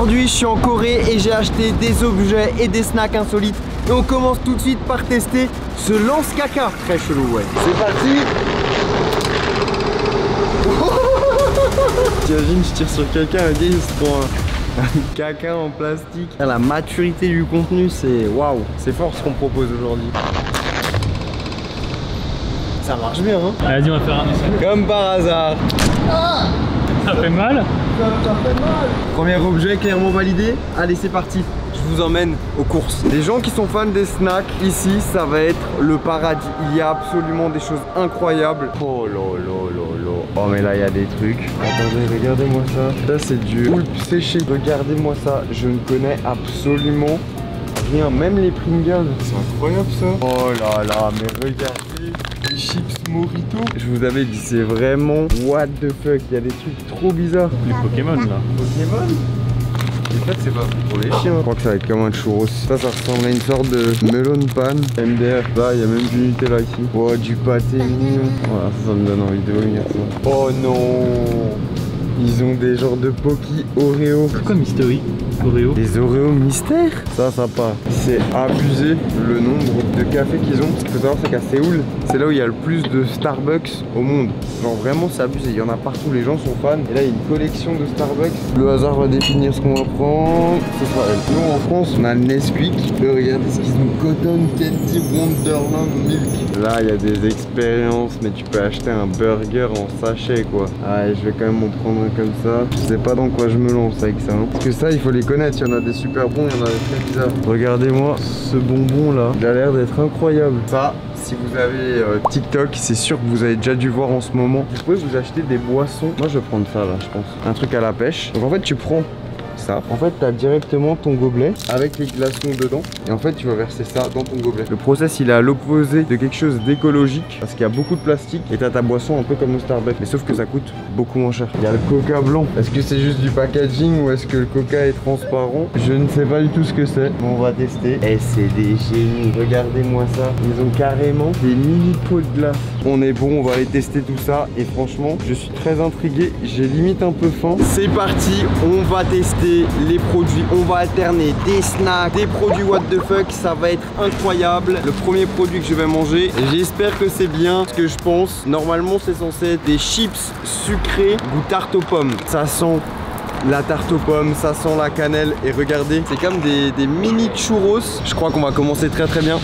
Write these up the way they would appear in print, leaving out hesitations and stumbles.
Aujourd'hui je suis en Corée et j'ai acheté des objets et des snacks insolites. Et on commence tout de suite par tester ce lance-caca. Très chelou, ouais. C'est parti. T'imagines, je tire sur quelqu'un, le gars il se prend un caca en plastique. La maturité du contenu, c'est waouh. C'est fort ce qu'on propose aujourd'hui. Ça marche bien, hein. Vas-y, on va faire un essai. Comme par hasard. Ah, ça fait mal? Ça fait mal. Premier objet clairement validé. Allez, c'est parti. Je vous emmène aux courses. Les gens qui sont fans des snacks, ici, ça va être le paradis. Il y a absolument des choses incroyables. Oh là là là là. Oh mais là, il y a des trucs. Attendez, regardez-moi ça. Ça, c'est du poulpe séché. Regardez-moi ça. Je ne connais absolument rien. Même les Pringles. C'est incroyable ça. Oh là là, mais regardez. Les chips Morito. Je vous avais dit, c'est vraiment what the fuck. Il y a des trucs trop bizarres. Les Pokémon là. Pokémon? En fait, c'est pas pour les chiens. Je crois que ça va être comme un churros. Ça ressemble à une sorte de melon pan. MDR. Là, il y a même du Nutella ici. Oh, du pâté mignon. Voilà, ça me donne envie de vomir ça. Oh non. Ils ont des genres de Poki Oreo. C'est quoi Mystery Oreo? Des Oreo mystères? Ça, sympa. C'est abusé le nombre de cafés qu'ils ont. Ce qu'il faut savoir, c'est qu'à Séoul, c'est là où il y a le plus de Starbucks au monde. Genre vraiment, c'est abusé. Il y en a partout, les gens sont fans. Et là, il y a une collection de Starbucks. Le hasard va définir ce qu'on va prendre. Ce sera elle. Nous, en France, on a le Nesquik. Regardez ce qu'ils ont. Cotton Candy Wonderland Milk. Là, il y a des expériences, mais tu peux acheter un burger en sachet, quoi. Ah, je vais quand même en prendre un comme ça. Je sais pas dans quoi je me lance avec ça. Hein. Parce que ça, il faut les connaître. Il y en a des super bons, il y en a des très bizarres. Regardez-moi ce bonbon là. Il a l'air d'être incroyable. Ça, si vous avez TikTok, c'est sûr que vous avez déjà dû voir en ce moment. Vous pouvez vous acheter des boissons. Moi, je vais prendre ça là, je pense. Un truc à la pêche. Donc en fait, tu prends ça. En fait, tu as directement ton gobelet avec les glaçons dedans. Et en fait, tu vas verser ça dans ton gobelet. Le process, il est à l'opposé de quelque chose d'écologique parce qu'il y a beaucoup de plastique et tu as ta boisson un peu comme au Starbucks. Mais sauf que ça coûte beaucoup moins cher. Il y a le coca blanc. Est-ce que c'est juste du packaging ou est-ce que le coca est transparent? Je ne sais pas du tout ce que c'est. On va tester. Et c'est des génies. Regardez-moi ça. Ils ont carrément des mini pots de glace. On est bon, on va aller tester tout ça. Et franchement, je suis très intrigué. J'ai limite un peu faim. C'est parti, on va tester les produits, on va alterner des snacks, des produits what the fuck, ça va être incroyable. Le premier produit que je vais manger, j'espère que c'est bien ce que je pense. Normalement c'est censé être des chips sucrés goût tarte aux pommes. Ça sent la tarte aux pommes, ça sent la cannelle et regardez, c'est comme des mini churros. Je crois qu'on va commencer très très bien.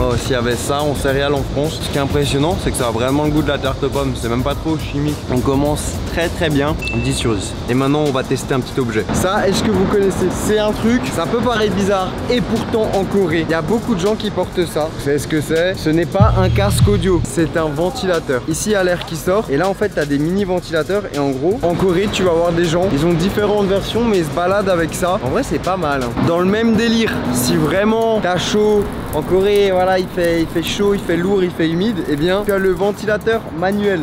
Oh, s'il y avait ça en céréales en France, ce qui est impressionnant, c'est que ça a vraiment le goût de la tarte aux pommes. C'est même pas trop chimique. On commence très très bien, 10 sur 10. Et maintenant, on va tester un petit objet. Ça, est-ce que vous connaissez? C'est un truc, ça peut paraître bizarre. Et pourtant, en Corée, il y a beaucoup de gens qui portent ça. Vous savez ce que c'est? Ce n'est pas un casque audio, c'est un ventilateur. Ici, il y a l'air qui sort. Et là, en fait, tu as des mini ventilateurs. Et en gros, en Corée, tu vas voir des gens. Ils ont différentes versions, mais ils se baladent avec ça. En vrai, c'est pas mal. Hein. Dans le même délire, si vraiment t'as chaud, en Corée, voilà, il fait chaud, il fait lourd, il fait humide, et bien tu as le ventilateur manuel.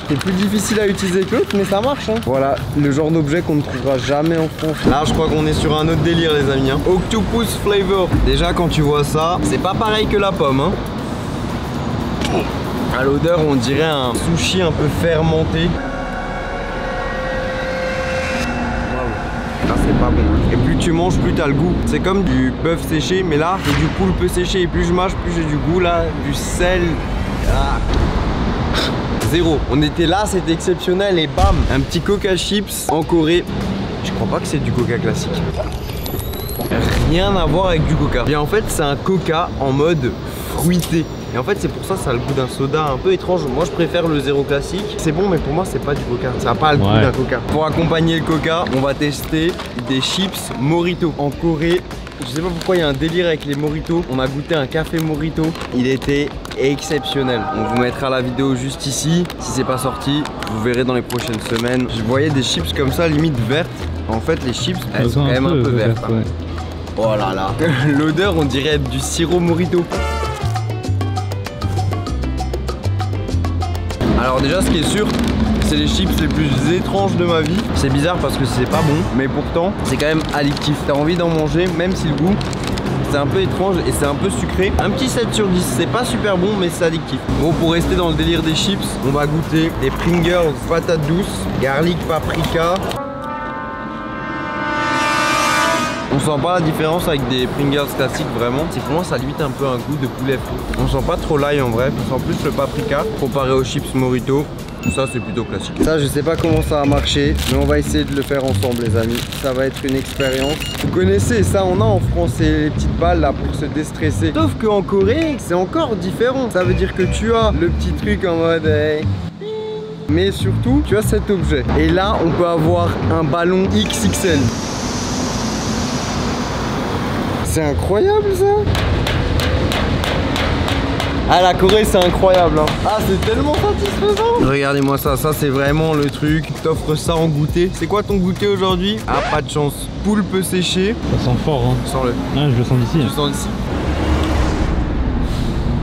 C'est plus difficile à utiliser que l'autre, mais ça marche. Hein. Voilà, le genre d'objet qu'on ne trouvera jamais en France. Là, je crois qu'on est sur un autre délire, les amis. Hein. Octopus flavor. Déjà, quand tu vois ça, c'est pas pareil que la pomme. Hein. À l'odeur, on dirait un sushi un peu fermenté. C'est pas bon. Et plus tu manges, plus t'as le goût. C'est comme du bœuf séché, mais là, c'est du poulpe séché. Et plus je mâche, plus j'ai du goût là, du sel. Ah. Zéro. On était là, c'était exceptionnel et bam. Un petit coca chips en Corée. Je crois pas que c'est du coca classique. Rien à voir avec du coca. Bien en fait, c'est un coca en mode fruité. Et en fait c'est pour ça ça a le goût d'un soda un peu étrange. Moi je préfère le zéro classique. C'est bon mais pour moi c'est pas du coca. Ça n'a pas le goût d'un coca. Pour accompagner le coca, on va tester des chips Morito. En Corée, je sais pas pourquoi il y a un délire avec les Morito. On a goûté un café Morito. Il était exceptionnel. On vous mettra la vidéo juste ici. Si c'est pas sorti, vous verrez dans les prochaines semaines. Je voyais des chips comme ça limite vertes. En fait les chips elles sont quand même un peu vertes. Ouais. Oh là là. L'odeur on dirait du sirop Morito. Alors déjà ce qui est sûr, c'est les chips les plus étranges de ma vie. C'est bizarre parce que c'est pas bon, mais pourtant c'est quand même addictif. T'as envie d'en manger même si le goût C'est un peu étrange et c'est un peu sucré. Un petit 7 sur 10, c'est pas super bon mais c'est addictif. Bon, pour rester dans le délire des chips, on va goûter des Pringles patates douces, garlic paprika. On sent pas la différence avec des Pringles classiques vraiment. C'est pour moi ça limite un peu un goût de poulet frit. On sent pas trop l'ail en vrai. On sent plus le paprika comparé aux chips Morito. Ça c'est plutôt classique. Ça je sais pas comment ça va marcher, mais on va essayer de le faire ensemble les amis. Ça va être une expérience. Vous connaissez ça, on a en France les petites balles là pour se déstresser. Sauf qu'en Corée c'est encore différent. Ça veut dire que tu as le petit truc en mode hey. Mais surtout tu as cet objet. Et là on peut avoir un ballon XXL. C'est incroyable ça. Ah la Corée c'est incroyable hein. Ah c'est tellement satisfaisant. Regardez-moi ça, ça c'est vraiment le truc. T'offres ça en goûter. C'est quoi ton goûter aujourd'hui? Ah pas de chance. Poulpe séché. Ça sent fort hein. Sens-le. Ah, je le sens d'ici. Tu le sens d'ici.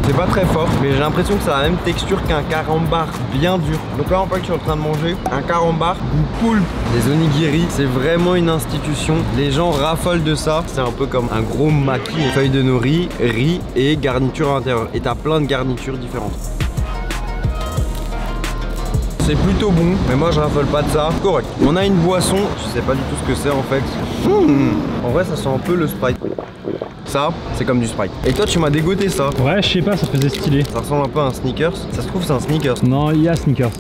C'est pas très fort, mais j'ai l'impression que ça a la même texture qu'un carambar bien dur. Donc là, en fait, je suis en train de manger un carambar goût poulpe. Les onigiri, c'est vraiment une institution. Les gens raffolent de ça. C'est un peu comme un gros maquis, feuilles de nori, riz et garniture à l'intérieur. Et t'as plein de garnitures différentes. C'est plutôt bon, mais moi je raffole pas de ça. Correct. On a une boisson, je sais pas du tout ce que c'est en fait. En vrai, ça sent un peu le Sprite. Ça, c'est comme du Sprite. Et toi, tu m'as dégoté ça. Ouais, je sais pas, ça faisait stylé. Ça ressemble un peu à un Snickers. Ça se trouve, c'est un Snickers. Non, il y a Snickers.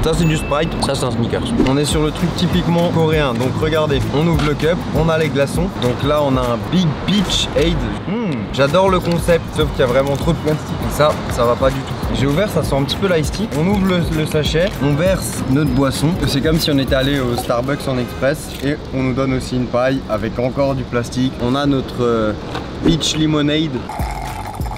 Ça, c'est du Sprite. Ça, c'est un Snickers. On est sur le truc typiquement coréen. Donc, regardez, on ouvre le cup, on a les glaçons. Donc là, on a un Big Peach Aid. J'adore le concept, sauf qu'il y a vraiment trop de plastique. Ça va pas du tout. J'ai ouvert, ça sent un petit peu l'ice tea. On ouvre le sachet, on verse notre boisson. C'est comme si on était allé au Starbucks en express. Et on nous donne aussi une paille avec encore du plastique. On a notre Peach Lemonade.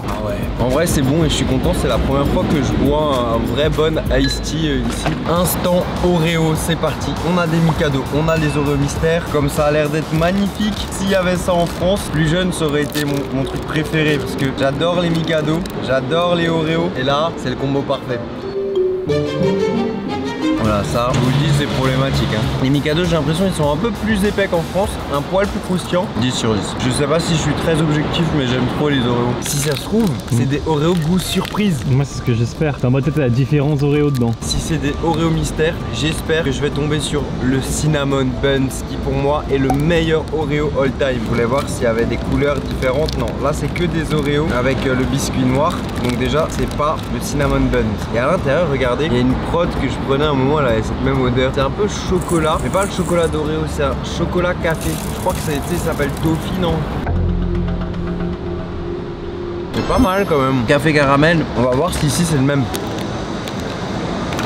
Ah ouais. En vrai c'est bon et je suis content, c'est la première fois que je bois un vrai bon iced tea ici. Instant Oreo, c'est parti. On a des Mikado, on a les Oreo mystères. Comme ça a l'air d'être magnifique. S'il y avait ça en France, plus jeune ça aurait été mon truc préféré. Parce que j'adore les Mikado, j'adore les Oreo. Et là c'est le combo parfait. Voilà, ça, je vous le dis, c'est problématique hein. Les Mikado, j'ai l'impression qu'ils sont un peu plus épais qu'en France, un poil plus croustillant. 10 sur 10. Je sais pas si je suis très objectif, mais j'aime trop les Oreos. Si ça se trouve, c'est des Oreos goût surprise. Moi, c'est ce que j'espère. T'as en mode tête à différents Oreos dedans. Si c'est des Oreos mystères, j'espère que je vais tomber sur le Cinnamon Buns, qui pour moi est le meilleur Oreo all time. Je voulais voir s'il y avait des couleurs différentes. Non, là c'est que des Oreos avec le biscuit noir. Donc déjà, c'est pas le Cinnamon Buns. Et à l'intérieur, regardez, il y a une prod que je prenais à un moment là, et cette même odeur. C'est un peu chocolat, mais pas le chocolat d'Oreo, c'est un chocolat café. Je crois que ça s'appelle Toffee, non? C'est pas mal quand même. Café caramel, on va voir si ici c'est le même.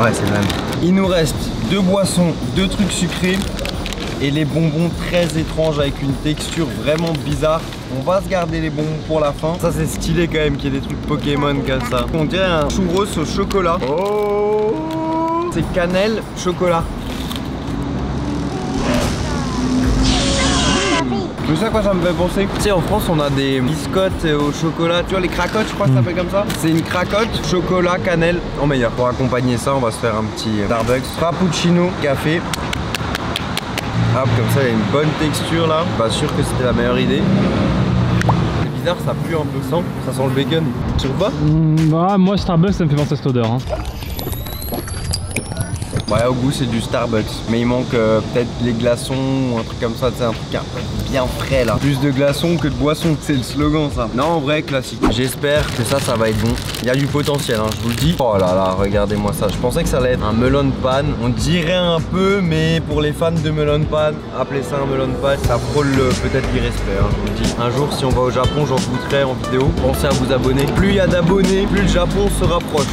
Ouais, c'est le même. Il nous reste 2 boissons, 2 trucs sucrés et les bonbons très étranges avec une texture vraiment bizarre. On va se garder les bonbons pour la fin. Ça c'est stylé quand même qu'il y ait des trucs Pokémon comme ça. On dirait un churros au chocolat. Oh, c'est cannelle chocolat. Tu sais à quoi ça me fait penser? Tu sais, en France on a des biscottes au chocolat, tu vois les cracottes, je crois que ça s'appelle comme ça. C'est une cracotte chocolat cannelle en meilleur. Pour accompagner ça, on va se faire un petit Starbucks frappuccino café. Hop, comme ça il y a une bonne texture là. Pas sûr que c'était la meilleure idée. C'est bizarre, ça pue un peu sang, ça sent le bacon. Tu trouves pas? Bah, moi Starbucks ça me fait penser à cette odeur hein. Ouais, au goût c'est du Starbucks, mais il manque peut-être les glaçons ou un truc comme ça, c'est un truc bien frais là. Plus de glaçons que de boissons, c'est le slogan ça. Non, en vrai, classique. J'espère que ça va être bon. Il y a du potentiel, hein, je vous le dis. Oh là là, regardez-moi ça. Je pensais que ça allait être un melon pan. On dirait un peu, mais pour les fans de melon pan, appelez ça un melon pan. Ça frôle peut-être l'irrespect, hein, je vous le dis. Un jour, si on va au Japon, j'en goûterai en vidéo. Pensez à vous abonner. Plus il y a d'abonnés, plus le Japon se rapproche.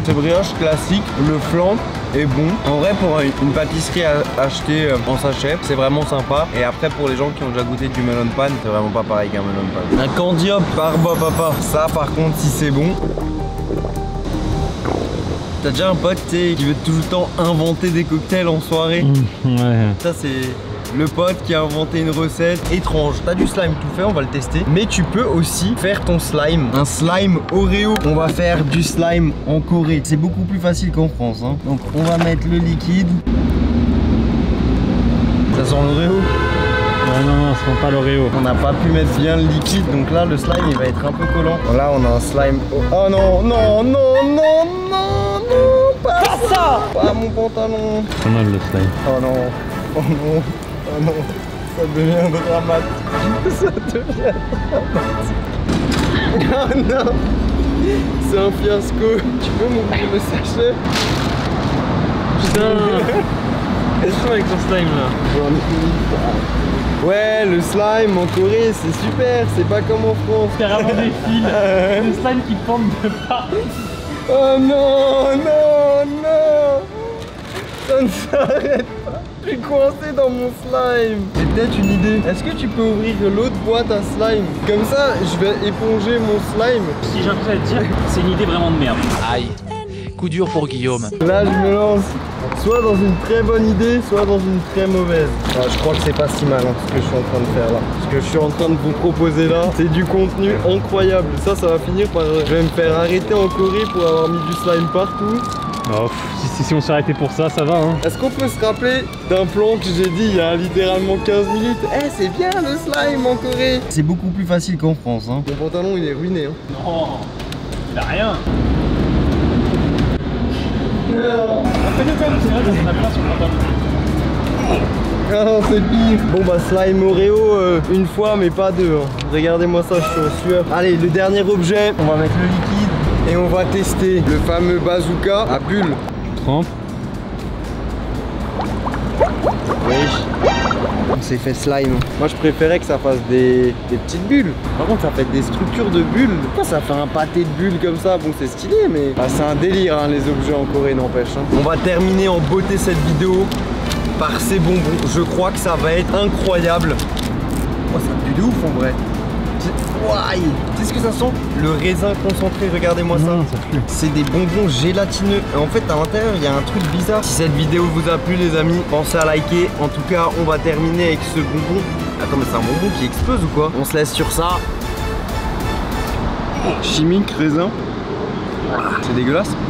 Ce brioche classique, le flan est bon. En vrai, pour une pâtisserie à acheter en sachet, c'est vraiment sympa. Et après, pour les gens qui ont déjà goûté du melon pan, c'est vraiment pas pareil qu'un melon pan. Un candy hop par bas papa. Ça, par contre, si c'est bon. T'as déjà un pote, tu sais, qui veut tout le temps inventer des cocktails en soirée. Ouais. Ça, c'est le pote qui a inventé une recette étrange. T'as du slime tout fait, on va le tester. Mais tu peux aussi faire ton slime, un slime Oreo. On va faire du slime en Corée. C'est beaucoup plus facile qu'en France, hein. Donc on va mettre le liquide. Ça sent l'Oreo. non, ça sent pas l'Oreo. On n'a pas pu mettre bien le liquide, donc là le slime il va être un peu collant. Là on a un slime. Oh non, non, non, non, non, non, pas ça. Pas mon pantalon. Pas mal le slime. Oh non, oh non, oh non, ça devient dramatique. Ça devient dramatique. Oh non, c'est un fiasco. Tu peux m'ouvrir le sachet? Putain. Qu'est-ce que avec ton slime là? Ouais, le slime en Corée c'est super, c'est pas comme en France. Carrément des fils. Des slimes qui pendent de partout. Oh non, non, non. Ça ne s'arrête pas. Je suis coincé dans mon slime. J'ai peut-être une idée. Est-ce que tu peux ouvrir l'autre boîte à slime? Comme ça, je vais éponger mon slime. Si j'ai un truc à te dire, c'est une idée vraiment de merde. Aïe, coup dur pour Guillaume. Là, je me lance soit dans une très bonne idée, soit dans une très mauvaise. Ah, je crois que c'est pas si mal hein, ce que je suis en train de faire là. Ce que je suis en train de vous proposer là, c'est du contenu incroyable. Ça va finir par... Je vais me faire arrêter en Corée pour avoir mis du slime partout. Oh, si on s'est arrêté pour ça, ça va hein. Est-ce qu'on peut se rappeler d'un plan que j'ai dit il y a littéralement 15 minutes? Eh, c'est bien le slime en Corée. C'est beaucoup plus facile qu'en France hein. Mon pantalon il est ruiné hein. Non, il a rien. Fais-le quand même, c'est vrai qu'on a pas sur le pantalon. Ah non, c'est pire. Bon bah slime Oreo une fois mais pas deux hein. Regardez-moi ça, je suis en sueur. Allez, le dernier objet, on va mettre le liquide et on va tester le fameux bazooka à bulles. Trempe. Oui. On s'est fait slime. Moi je préférais que ça fasse des petites bulles. Par contre ça fait des structures de bulles. Pourquoi ça fait un pâté de bulles comme ça? Bon c'est stylé mais bah, c'est un délire hein, les objets en Corée n'empêche hein. On va terminer en beauté cette vidéo par ces bonbons. Je crois que ça va être incroyable. Oh ça pue de ouf en vrai. Ouaille. Tu sais ce que ça sent? Le raisin concentré, regardez-moi ça. C'est des bonbons gélatineux. Et en fait à l'intérieur il y a un truc bizarre. Si cette vidéo vous a plu les amis, pensez à liker. En tout cas on va terminer avec ce bonbon. Attends mais c'est un bonbon qui explose ou quoi? On se laisse sur ça. Chimique, raisin. C'est dégueulasse.